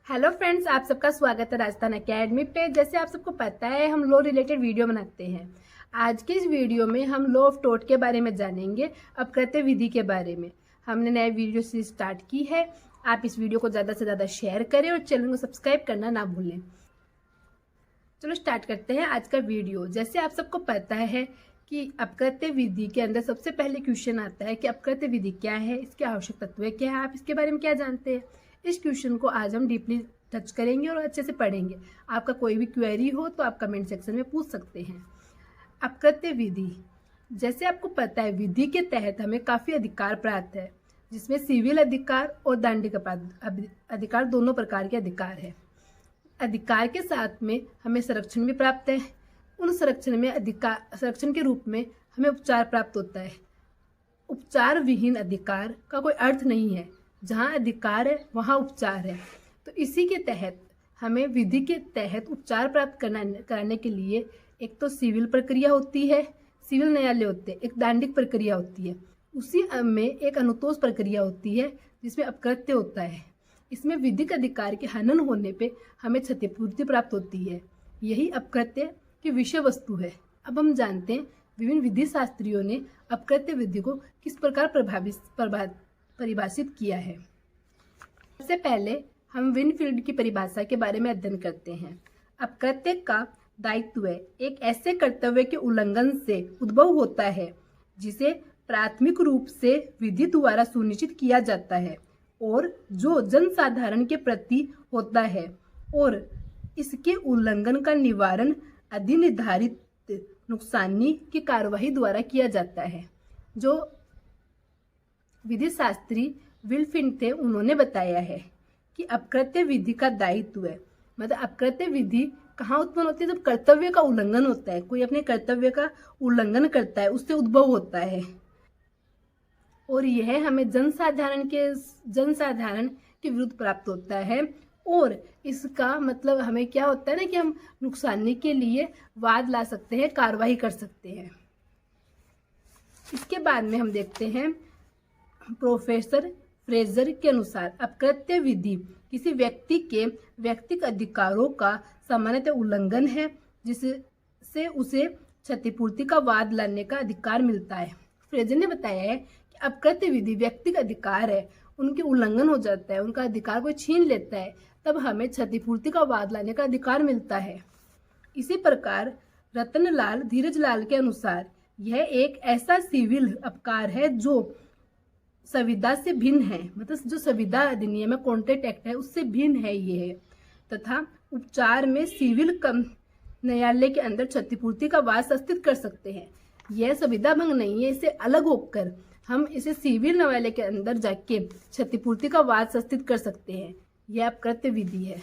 Hello friends, आप सबका स्वागत है राजस्थान एकेडमी पे। जैसे आप सबको पता है, हम लॉ रिलेटेड वीडियो बनाते हैं। आज के इस वीडियो में हम लॉ ऑफ टॉर्ट के बारे में जानेंगे, अपकृत्य विधि के बारे में। हमने नया वीडियो सीरीज स्टार्ट की है। आप इस वीडियो को ज़्यादा से ज़्यादा शेयर करें और चैनल को सब्सक्राइब करना ना भूलें। चलो स्टार्ट करते हैं आज का वीडियो। जैसे आप सबको पता है कि अपकृत्य विधि के अंदर सबसे पहले क्वेश्चन आता है कि अपकृत्य विधि क्या है, इसके आवश्यक तत्व क्या है, आप इसके बारे में क्या जानते हैं। इस क्वेश्चन को आज हम डीपली टच करेंगे और अच्छे से पढ़ेंगे। आपका कोई भी क्वेरी हो तो आप कमेंट सेक्शन में पूछ सकते हैं। अपकृत्य विधि, जैसे आपको पता है, विधि के तहत हमें काफ़ी अधिकार प्राप्त है, जिसमें सिविल अधिकार और दंडिक अधिकार दोनों प्रकार के अधिकार है। अधिकार के साथ में हमें संरक्षण भी प्राप्त है। उन संरक्षण के रूप में हमें उपचार प्राप्त होता है। उपचार विहीन अधिकार का कोई अर्थ नहीं है। जहाँ अधिकार है वहाँ उपचार है। तो इसी के तहत हमें विधि के तहत उपचार प्राप्त कराने के लिए एक तो सिविल प्रक्रिया होती है, सिविल न्यायालय होते हैं, एक दंडिक प्रक्रिया होती है, उसी में एक अनुतोष प्रक्रिया होती है जिसमें अपकृत्य होता है। इसमें विधिक अधिकार के हनन होने पे हमें क्षतिपूर्ति प्राप्त होती है। यही अपकृत्य की विषय वस्तु है। अब हम जानते हैं विभिन्न विधि शास्त्रियों ने अपकृत्य विधि को किस प्रकार परिभाषित किया है। सबसे पहले हम विनफील्ड की परिभाषा के बारे में अध्ययन करते हैं। अपकृत्य का दायित्व एक ऐसे कर्तव्य के उल्लंघन से उद्भव होता है जिसे प्राथमिक रूप से विधि द्वारा सुनिश्चित किया जाता है और जो जनसाधारण के प्रति होता है, और इसके उल्लंघन का निवारण अधिनिर्धारित नुकसानी की कार्यवाही द्वारा किया जाता है। जो विधि शास्त्री विनफील्ड थे, उन्होंने बताया है कि अपकृत्य विधि का दायित्व है, मतलब अपकृत्य विधि कहाँ उत्पन्न होती है, जब कर्तव्य का उल्लंघन होता है, कोई अपने कर्तव्य का उल्लंघन करता है, उससे उद्भव होता है। और यह हमें जनसाधारण के विरुद्ध प्राप्त होता है। और इसका मतलब हमें क्या होता है ना, कि हम नुकसानी के लिए वाद ला सकते हैं, कार्रवाई कर सकते हैं। इसके बाद में हम देखते हैं प्रोफेसर फ्रेजर के अनुसार अपकृत्य विधि किसी व्यक्ति के व्यक्तिगत अधिकारों का सामान्यतः उल्लंघन है, जिससे उसे क्षतिपूर्ति का वाद लाने का अधिकार मिलता है। फ्रेजर ने बताया है कि अपकृत्य विधि व्यक्तिगत अधिकार है, उनके उल्लंघन हो जाता है, उनका अधिकार कोई छीन लेता है, तब हमें क्षतिपूर्ति का वाद लाने का अधिकार मिलता है। इसी प्रकार रतनलाल धीरजलाल के अनुसार यह एक ऐसा सिविल अपकार है जो संविदा से भिन्न है, मतलब जो संविदा अधिनियम है, कॉन्ट्रैक्ट एक्ट है, उससे भिन्न है ये है, तथा उपचार में सिविल न्यायालय के अंदर क्षतिपूर्ति का वाद संस्थित कर सकते हैं। यह संविदा भंग नहीं है, इससे अलग होकर हम इसे सिविल न्यायालय के अंदर जाके क्षतिपूर्ति का वाद संस्थित कर सकते हैं। यह अपकृत्य विधि है।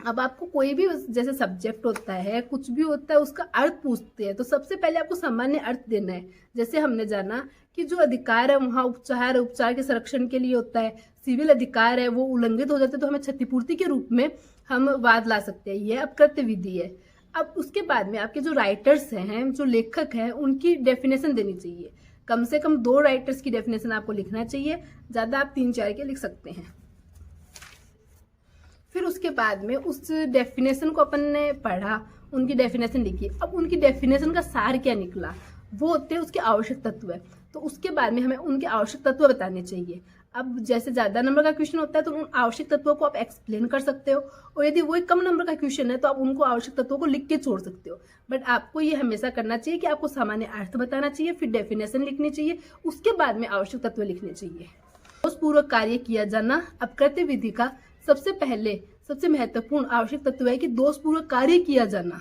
अब आपको कोई भी जैसे सब्जेक्ट होता है, कुछ भी होता है, उसका अर्थ पूछते हैं, तो सबसे पहले आपको सामान्य अर्थ देना है। जैसे हमने जाना कि जो अधिकार है वहाँ उपचार के संरक्षण के लिए होता है, सिविल अधिकार है वो उल्लंघित हो जाते हैं तो हमें क्षतिपूर्ति के रूप में हम वाद ला सकते हैं। यह अपकृत्य विधि है। अब उसके बाद में आपके जो राइटर्स हैं, जो लेखक हैं, उनकी डेफिनेशन देनी चाहिए। कम से कम 2 राइटर्स की डेफिनेशन आपको लिखना चाहिए, ज़्यादा आप 3-4 के लिख सकते हैं। फिर उसके बाद में उस डेफिनेशन को अपन ने पढ़ा, उनकी डेफिनेशन लिखी। अब उनकी डेफिनेशन का सार क्या निकला, वो होते हैं उसके आवश्यक तत्व है। तो उसके बाद में हमें उनके आवश्यक तत्व बताने चाहिए। अब जैसे ज़्यादा नंबर का क्वेश्चन होता है तो उन आवश्यक तत्वों को आप एक्सप्लेन कर सकते हो, और यदि वही कम नंबर का क्वेश्चन है तो आप उनको आवश्यक तत्वों को लिख के छोड़ सकते हो। बट आपको ये हमेशा करना चाहिए कि आपको सामान्य अर्थ बताना चाहिए, फिर डेफिनेशन लिखनी चाहिए, उसके बाद में आवश्यक तत्व लिखने चाहिए। दोषपूर्वक कार्य किया जाना अपकृत्य विधि का सबसे महत्वपूर्ण आवश्यक तत्व है कि दोषपूर्वक कार्य किया जाना।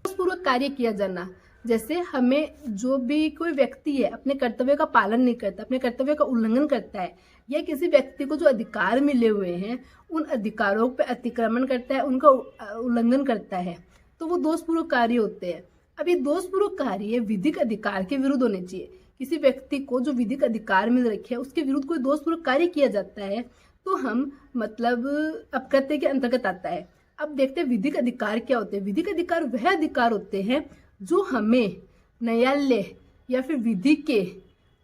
दोषपूर्वक कार्य किया जाना, जैसे हमें जो भी कोई व्यक्ति है अपने कर्तव्य का पालन नहीं करता, अपने कर्तव्य का उल्लंघन करता है, या किसी व्यक्ति को जो अधिकार मिले हुए हैं उन अधिकारों पर अतिक्रमण करता है, उनका उल्लंघन करता है, तो वो दोषपूर्वक कार्य होते हैं। अब ये दोषपूर्वक कार्य विधिक अधिकार के विरुद्ध होने चाहिए। किसी व्यक्ति को जो विधिक अधिकार मिल रखे हैं उसके विरुद्ध कोई दोषपूर्वक कार्य किया जाता है तो हम मतलब अपकृत्य के अंतर्गत आता है। अब देखते हैं विधिक अधिकार क्या होते हैं। विधिक अधिकार वह अधिकार होते हैं जो हमें न्यायालय या फिर विधि के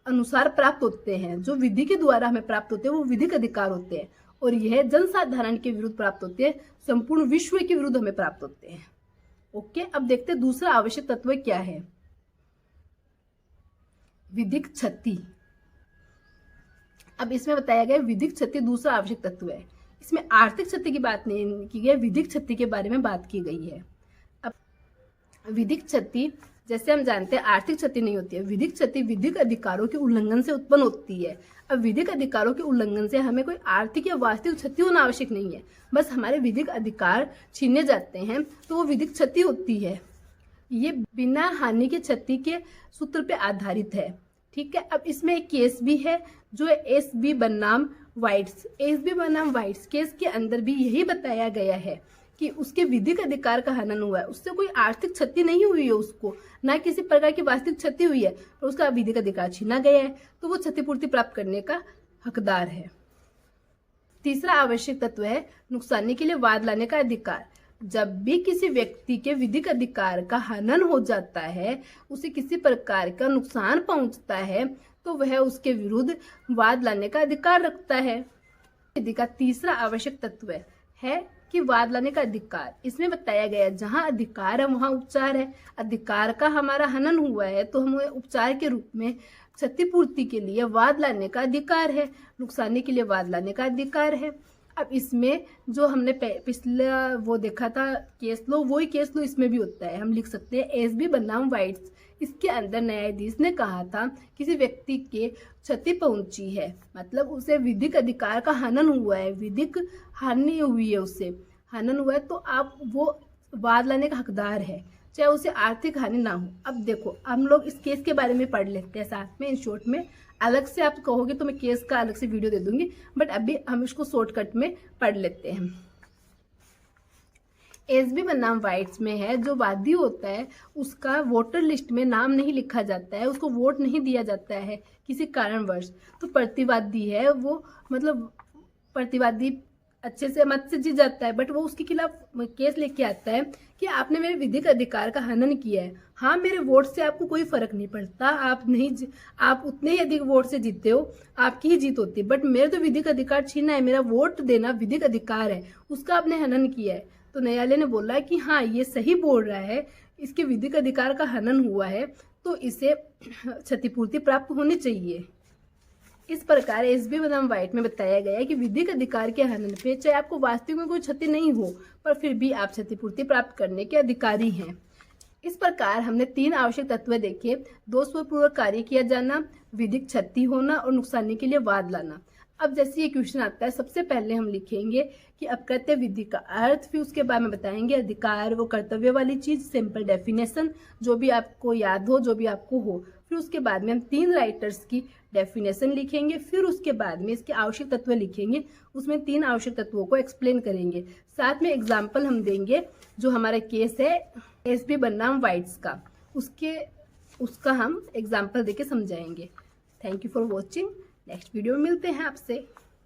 अनुसार प्राप्त होते हैं, जो विधि के द्वारा हमें प्राप्त होते हैं, वो विधिक अधिकार होते हैं। और यह जनसाधारण के विरुद्ध प्राप्त होते हैं, संपूर्ण विश्व के विरुद्ध हमें प्राप्त होते हैं। ओके, अब देखते हैं दूसरा आवश्यक तत्व क्या है। विधिक क्षति। अब इसमें बताया गया विधिक क्षति दूसरा आवश्यक तत्व है। इसमें आर्थिक क्षति की बात नहीं की गई, विधिक क्षति के बारे में बात की गई है। अब विधिक क्षति, जैसे हम जानते हैं आर्थिक क्षति नहीं होती है, विधिक क्षति विधिक अधिकारों के उल्लंघन से उत्पन्न होती है। अब विधिक अधिकारों के उल्लंघन से हमें कोई आर्थिक या वास्तविक क्षति होना आवश्यक नहीं है, बस हमारे विधिक अधिकार छीने जाते हैं तो वो विधिक क्षति होती है। ये बिना हानि के क्षति के सूत्र पे आधारित है। ठीक है, अब इसमें एक केस भी है जो है एसबी बनाम वाइट्स। एसबी बनाम वाइट्स केस के अंदर भी यही बताया गया है कि उसके विधिक अधिकार का हनन हुआ है, उससे कोई आर्थिक क्षति नहीं हुई है, उसको ना किसी प्रकार की वास्तविक क्षति हुई है, पर उसका विधिक अधिकार छीना गया है, तो वो क्षतिपूर्ति प्राप्त करने का हकदार है। तीसरा आवश्यक तत्व है नुकसानी के लिए वाद लाने का अधिकार। जब भी किसी व्यक्ति के विधिक अधिकार का हनन हो जाता है, उसे किसी प्रकार का नुकसान पहुंचता है, तो वह उसके विरुद्ध वाद लाने का अधिकार रखता है। विधि का तीसरा आवश्यक तत्व है कि वाद लाने का अधिकार। इसमें बताया गया जहां अधिकार है वहां उपचार है। अधिकार का हमारा हनन हुआ है तो हमें उपचार के रूप में क्षतिपूर्ति के लिए वाद लाने का अधिकार है, नुकसानी के लिए वाद लाने का अधिकार है। अब इसमें जो हमने पिछला वो देखा था केस लो, वही केस लो इसमें भी होता है। हम लिख सकते हैं एसबी बनाम वाइट्स। इसके अंदर न्यायाधीश ने कहा था किसी व्यक्ति के क्षति पहुंची है, मतलब उसे विधिक अधिकार का हनन हुआ है, विधिक हानि हुई है, उससे हनन हुआ है, तो आप वो वाद लाने का हकदार है, चाहे उसे आर्थिक हानि ना हो। अब देखो हम लोग इस केस के बारे में पढ़ लेते हैं साथ में, इन शॉर्ट में। अलग से आप कहोगे तो मैं केस का अलग से वीडियो दे दूंगी, बट अभी हम इसको शॉर्टकट में पढ़ लेते हैं। एसबी बनाम वाइट्स में है, जो वादी होता है उसका वोटर लिस्ट में नाम नहीं लिखा जाता है, उसको वोट नहीं दिया जाता है किसी कारणवश, तो प्रतिवादी है वो, मतलब प्रतिवादी अच्छे से मत से जीत जाता है, बट वो उसके खिलाफ केस लेके आता है कि आपने मेरे विधिक अधिकार का हनन किया है। हाँ, मेरे वोट से आपको कोई फर्क नहीं पड़ता, आप उतने ही अधिक वोट से जीतते हो, आपकी ही जीत होती है, बट मेरे तो विधिक अधिकार छीना है, मेरा वोट देना विधिक अधिकार है, उसका आपने हनन किया है। तो न्यायालय ने बोला कि हाँ ये सही बोल रहा है, इसके विधिक अधिकार का हनन हुआ है, तो इसे क्षतिपूर्ति प्राप्त होनी चाहिए। इस प्रकार एसबी बनाम वाइट में बताया गया है कि विधिक अधिकार के हनन पे चाहे आपको वास्तविक में कोई क्षति नहीं हो, पर फिर भी आप क्षतिपूर्ति प्राप्त करने के अधिकारी हैं। इस प्रकार हमने 3 आवश्यक तत्व देखे: दोषपूर्वक कार्य किया जाना, विधिक क्षति होना और नुकसानी के लिए वाद लाना। अब जैसे ये क्वेश्चन आता है, सबसे पहले हम लिखेंगे कि अपकृत्य विधि का अर्थ, फिर उसके बाद में बताएंगे अधिकार वो कर्तव्य वाली चीज, सिंपल डेफिनेशन जो भी आपको याद हो, जो भी आपको हो, फिर उसके बाद में हम 3 राइटर्स की डेफिनेशन लिखेंगे, फिर उसके बाद में इसके आवश्यक तत्व लिखेंगे, उसमें 3 आवश्यक तत्वों को एक्सप्लेन करेंगे, साथ में एग्जाम्पल हम देंगे। जो हमारा केस है एसबी बनाम वाइट्स का, उसका हम एग्जाम्पल देके समझाएंगे। Thank you for watching. Next video में मिलते हैं आपसे।